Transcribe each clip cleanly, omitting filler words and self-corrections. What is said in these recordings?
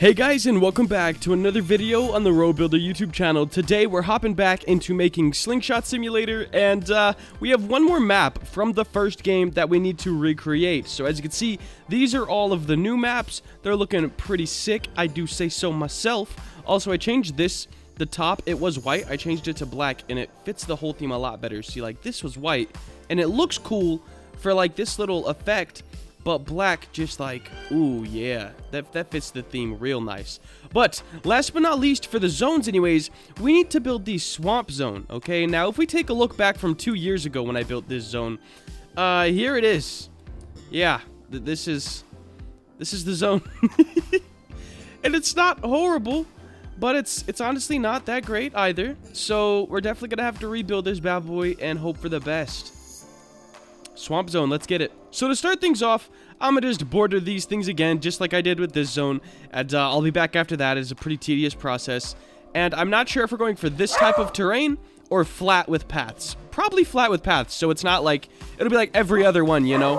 Hey guys, and welcome back to another video on the Road Builder YouTube channel. Today we're hopping back into making Slingshot Simulator, and we have one more map from the first game that we need to recreate. So as you can see, these are all of the new maps. They're looking pretty sick, I do say so myself. Also, I changed the top, it was white, I changed it to black, and it fits the whole theme a lot better. See, like, this was white, and it looks cool for, like, this little effect. But black, just like, ooh, yeah, that fits the theme real nice. But, last but not least, for the zones anyways, we need to build the swamp zone, okay? Now, if we take a look back from 2 years ago when I built this zone, here it is. Yeah, this is the zone. And it's not horrible, but it's honestly not that great either. So, we're definitely gonna have to rebuild this bad boy and hope for the best. Swamp zone, let's get it. So to start things off, I'm gonna just border these things again, just like I did with this zone, and I'll be back after that. It's a pretty tedious process, and I'm not sure if we're going for this type of terrain or flat with paths. Probably flat with paths, so it's not like, it'll be like every other one, you know?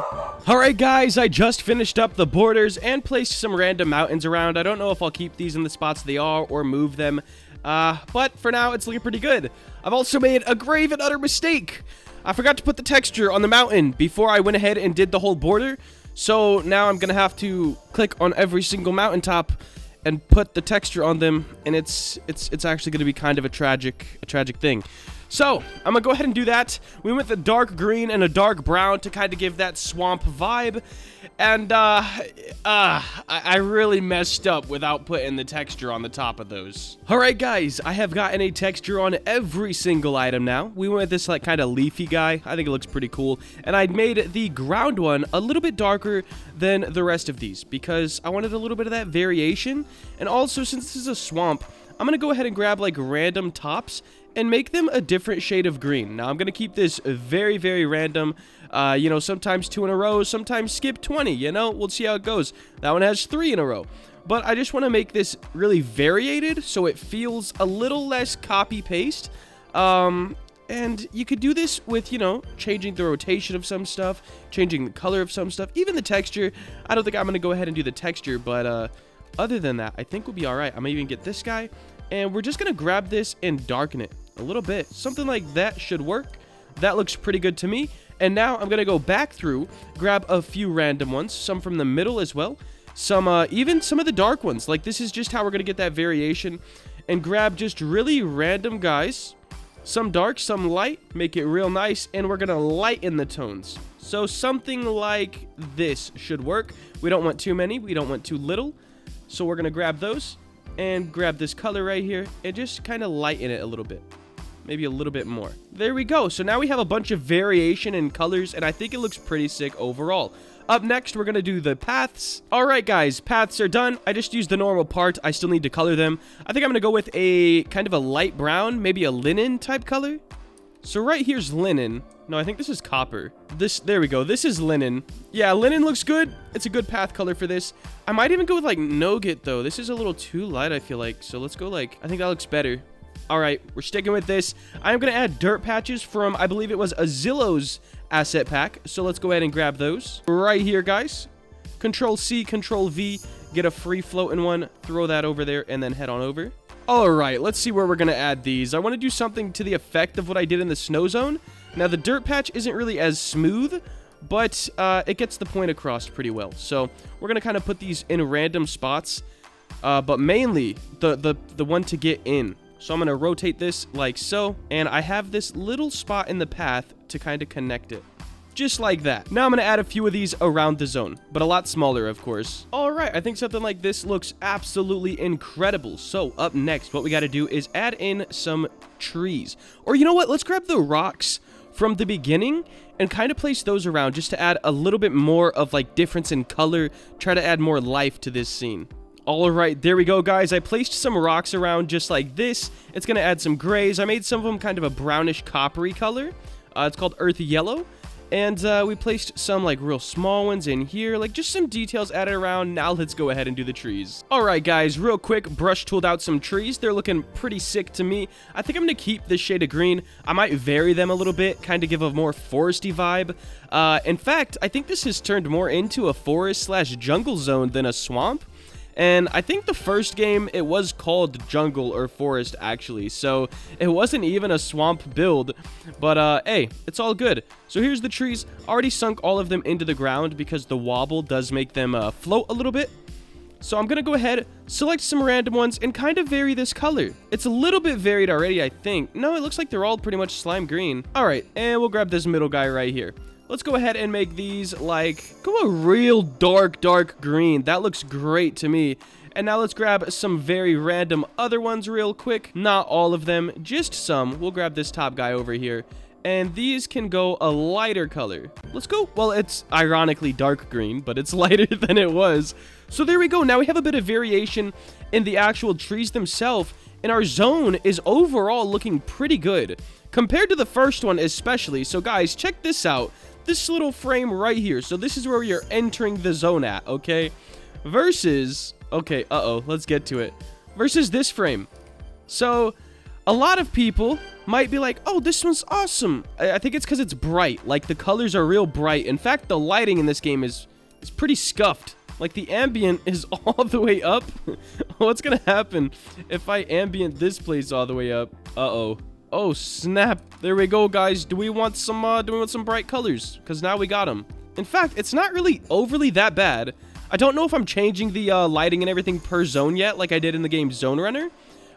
Alright guys, I just finished up the borders and placed some random mountains around. I don't know if I'll keep these in the spots they are or move them, but for now, it's looking pretty good. I've also made a grave and utter mistake. I forgot to put the texture on the mountain before I went ahead and did the whole border. So now I'm gonna have to click on every single mountaintop and put the texture on them, and it's actually gonna be kind of a tragic thing. So I'm gonna go ahead and do that. We went the dark green and a dark brown to kind of give that swamp vibe, and I really messed up without putting the texture on the top of those. Alright guys, I have gotten a texture on every single item now. We went with this like kind of leafy guy. I think it looks pretty cool, and I made the ground one a little bit darker than the rest of these because I wanted a little bit of that variation. And also, since this is a swamp, I'm gonna go ahead and grab like random tops and make them a different shade of green. Now, I'm going to keep this very, very random. You know, sometimes 2 in a row, sometimes skip 20, you know? We'll see how it goes. That one has 3 in a row. But I just want to make this really variated so it feels a little less copy-paste. And you could do this with, you know, changing the rotation of some stuff, changing the color of some stuff, even the texture. I don't think I'm going to go ahead and do the texture, but other than that, I think we'll be all right. I'm going to even get this guy. And we're just going to grab this and darken it a little bit. Something like that should work. That looks pretty good to me. And now I'm going to go back through, grab a few random ones, some from the middle as well. Some, even some of the dark ones. Like, this is just how we're going to get that variation. And grab just really random guys. Some dark, some light. Make it real nice. And we're going to lighten the tones. So something like this should work. We don't want too many. We don't want too little. So we're going to grab those. And grab this color right here and just kind of lighten it a little bit. Maybe a little bit more. There we go. So now we have a bunch of variation in colors, and I think it looks pretty sick overall. Up next, we're going to do the paths. Alright guys, paths are done. I just used the normal part. I still need to color them. I think I'm going to go with a kind of a light brown, maybe a linen type color. So right here's linen. No, I think this is copper. There we go. This is linen. Yeah, linen looks good. It's a good path color for this. I might even go with like nougat though. This is a little too light, I feel like. So let's go like, I think that looks better. All right, we're sticking with this. I'm going to add dirt patches from, I believe it was a Zillow's asset pack. So let's go ahead and grab those right here, guys. Control C, Control V, get a free floating one, throw that over there, and then head on over. Alright, let's see where we're going to add these. I want to do something to the effect of what I did in the snow zone. Now, the dirt patch isn't really as smooth, but it gets the point across pretty well. So, we're going to kind of put these in random spots, but mainly the one to get in. So, I'm going to rotate this like so, and I have this little spot in the path to kind of connect it. Just like that. Now I'm going to add a few of these around the zone, but a lot smaller, of course. Alright, I think something like this looks absolutely incredible. So, up next, what we got to do is add in some trees. Or you know what? Let's grab the rocks from the beginning and kind of place those around just to add a little bit more of like difference in color. Try to add more life to this scene. Alright, there we go, guys. I placed some rocks around just like this. It's going to add some grays. I made some of them kind of a brownish coppery color. It's called earth yellow. And we placed some like real small ones in here, like just some details added around. Now let's go ahead and do the trees. Alright guys, real quick, brush tooled out some trees. They're looking pretty sick to me. I think I'm going to keep this shade of green. I might vary them a little bit, kind of give a more foresty vibe. In fact, I think this has turned more into a forest slash jungle zone than a swamp. And I think the first game, it was called jungle or forest, actually. So it wasn't even a swamp build. But, hey, it's all good. So here's the trees. Already sunk all of them into the ground because the wobble does make them float a little bit. So I'm going to go ahead, select some random ones, and kind of vary this color. It's a little bit varied already, I think. No, it looks like they're all pretty much slime green. All right, and we'll grab this middle guy right here. Let's go ahead and make these like, go a real dark green. That looks great to me. And now let's grab some very random other ones real quick. Not all of them, just some. We'll grab this top guy over here. And these can go a lighter color. Let's go. Well, it's ironically dark green, but it's lighter than it was. So there we go. Now we have a bit of variation in the actual trees themselves. And our zone is overall looking pretty good. Compared to the first one especially. So guys, check this out. This little frame right here. So this is where you're entering the zone at, okay? Versus, okay, let's get to it. Versus this frame. So a lot of people might be like, oh, this one's awesome. I think it's because it's bright. Like, the colors are real bright. In fact, the lighting in this game is pretty scuffed. Like, the ambient is all the way up. What's gonna happen if I ambient this place all the way up? Oh, snap. There we go, guys. Do we want some bright colors? Because now we got them. In fact, it's not really overly that bad. I don't know if I'm changing the lighting and everything per zone yet, like I did in the game Zone Runner.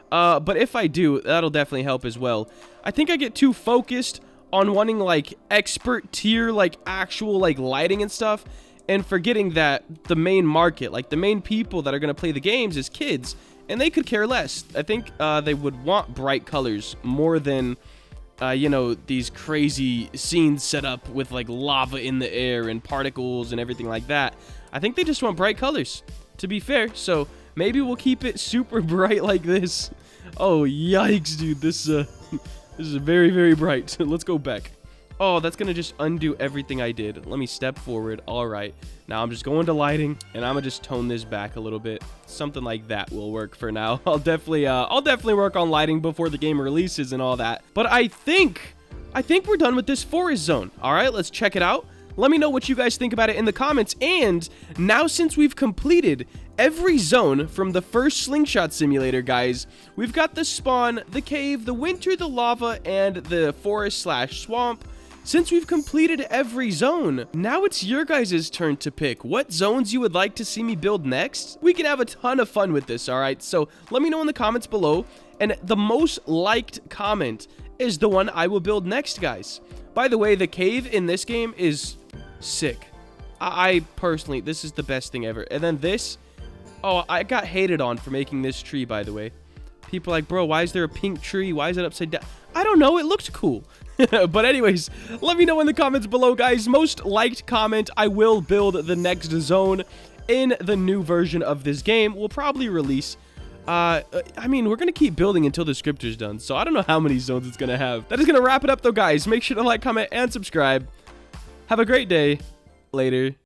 But if I do, that'll definitely help as well. I think I get too focused on wanting, like, expert tier, like, actual, like, lighting and stuff, and forgetting that the main market, like, the main people that are going to play the games is kids, and they could care less. I think they would want bright colors more than, you know, these crazy scenes set up with, like, lava in the air and particles and everything like that. I think they just want bright colors, to be fair, so maybe we'll keep it super bright like this. Oh, yikes, dude. This is very bright. Let's go back. Oh, that's going to just undo everything I did. Let me step forward. All right. Now I'm just going to lighting, and I'm going to just tone this back a little bit. Something like that will work for now. I'll definitely work on lighting before the game releases and all that. But I think we're done with this forest zone. All right, let's check it out. Let me know what you guys think about it in the comments. And now, since we've completed every zone from the first Slingshot Simulator, guys, we've got the spawn, the cave, the winter, the lava, and the forest/swamp. Since we've completed every zone, now it's your guys' turn to pick what zones you would like to see me build next. We can have a ton of fun with this, all right? So let me know in the comments below, and the most liked comment is the one I will build next, guys. By the way, the cave in this game is sick. I personally, this is the best thing ever. And then this, oh, I got hated on for making this tree, by the way. People are like, bro, why is there a pink tree? Why is it upside down? I don't know, it looked cool. But anyways, let me know in the comments below, guys. Most liked comment, I will build the next zone in the new version of this game. We'll probably release, I mean, we're going to keep building until the scripture's done. So I don't know how many zones it's going to have. That is going to wrap it up, though, guys. Make sure to like, comment, and subscribe. Have a great day. Later.